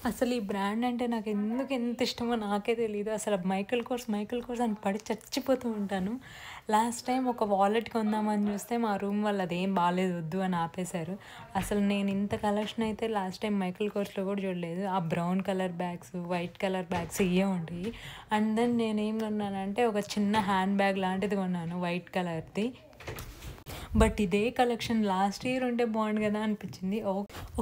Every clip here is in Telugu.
అసలు ఈ బ్రాండ్ అంటే నాకెందుకు ఎంత ఇష్టమో నాకే తెలీదు. అసలు మైఖేల్ కోర్స్ అని పడి చచ్చిపోతూ ఉంటాను. లాస్ట్ టైమ్ ఒక వాలెట్ కొందామని చూస్తే మా రూమ్ వాళ్ళు అదేం బాలేదు వద్దు అని ఆపేశారు. అసలు నేను ఇంత కలెక్షన్ అయితే లాస్ట్ టైం మైఖేల్ కోర్స్‌లో కూడా చూడలేదు. ఆ brown colour bags, white colour bags ఇయ్యే ఉంటాయి. అండ్ దెన్ నేనేం కొన్నానంటే ఒక చిన్న హ్యాండ్ బ్యాగ్ లాంటిది కొన్నాను వైట్ కలర్‌ది. బట్ ఇదే కలెక్షన్ లాస్ట్ ఇయర్ ఉంటే బాగుండు కదా అనిపించింది.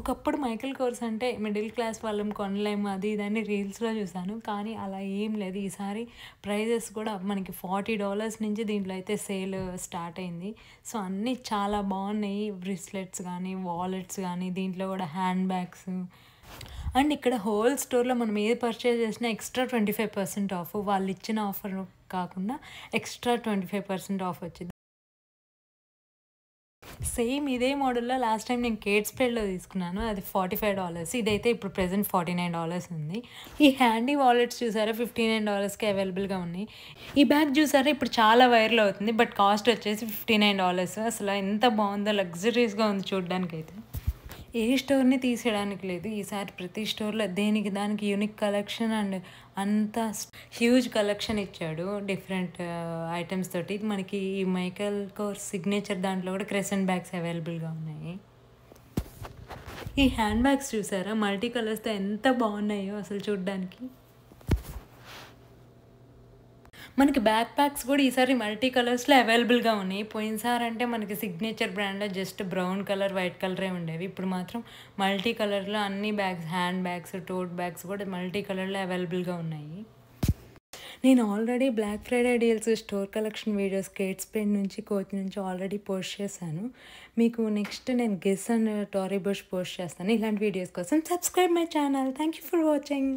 ఒకప్పుడు మైఖేల్ కోర్స్ అంటే మిడిల్ క్లాస్ వాళ్ళం కొనలేము అది ఇది అని రీల్స్‌లో చూసాను. కానీ అలా ఏం లేదు. ఈసారి ప్రైజెస్ కూడా మనకి $40 నుంచి దీంట్లో అయితే సేల్ స్టార్ట్ అయింది. సో, అన్నీ చాలా బాగున్నాయి. బ్రేస్లెట్స్ గానీ, వాలెట్స్ గానీ, దీంట్లో కూడా హ్యాండ్ బ్యాగ్స్ అండ్ ఇక్కడ హోల్ స్టోర్‌లో మనం ఏది పర్చేజ్ చేసినా ఎక్స్‌ట్రా 25% ఆఫ్. వాళ్ళిచ్చిన ఆఫర్ కాకుండా ఎక్స్‌ట్రా 25% ఆఫ్ వచ్చిద్ది. సేమ్ ఇదే మోడల్‌లో లాస్ట్ టైమ్ నేను కేట్ స్ప్రేడ్‌లో తీసుకున్నాను. అది $45. ఇదైతే ఇప్పుడు ప్రెజెంట్ $49 ఉంది. ఈ హ్యాండీ వాలెట్స్ చూసారా $59కే అవైలబుల్‌గా ఉన్నాయి. ఈ బ్యాగ్ చూసారా ఇప్పుడు చాలా వైరల్ అవుతుంది. బట్ కాస్ట్ వచ్చేసి $59. అసలు ఎంత బాగుందో లగ్జరీస్‌గా ఉంది చూడ్డానికైతే. ఏ స్టోర్‌ని తీసేయడానికి లేదు. ఈసారి ప్రతి స్టోర్‌లో దేనికి దానికి యూనిక్ కలెక్షన్ అండ్ అంత హ్యూజ్ కలెక్షన్ ఇచ్చాడు. డిఫరెంట్ ఐటెమ్స్ తోటి. మనకి ఈ మైఖేల్ కోర్స్ సిగ్నేచర్ దాంట్లో కూడా క్రెసెంట్ బ్యాగ్స్ అవైలబుల్‌గా ఉన్నాయి. ఈ హ్యాండ్ బ్యాగ్స్ చూసారా మల్టీ కలర్స్‌తో ఎంత బాగున్నాయో అసలు చూడ్డానికి. మనకి బ్యాక్ ప్యాక్స్ కూడా ఈసారి మల్టీ కలర్స్‌లో అవైలబుల్‌గా ఉన్నాయి. పోయినసారి అంటే మనకి సిగ్నేచర్ బ్రాండ్‌లో జస్ట్ బ్రౌన్ కలర్, వైట్ కలరే ఉండేవి. ఇప్పుడు మాత్రం మల్టీ కలర్‌లో అన్ని bags, hand bags, tote bags కూడా మల్టీ కలర్‌లో అవైలబుల్‌గా ఉన్నాయి. నేను already black Friday deals, store collection videos Kate Spade నుంచి, కోచ్ నుంచి ఆల్రెడీ పోస్ట్ చేశాను. మీకు నెక్స్ట్ నేను Guess and Tory Burch post చేస్తాను. ఇలాంటి వీడియోస్ కోసం subscribe my channel. Thank you for watching.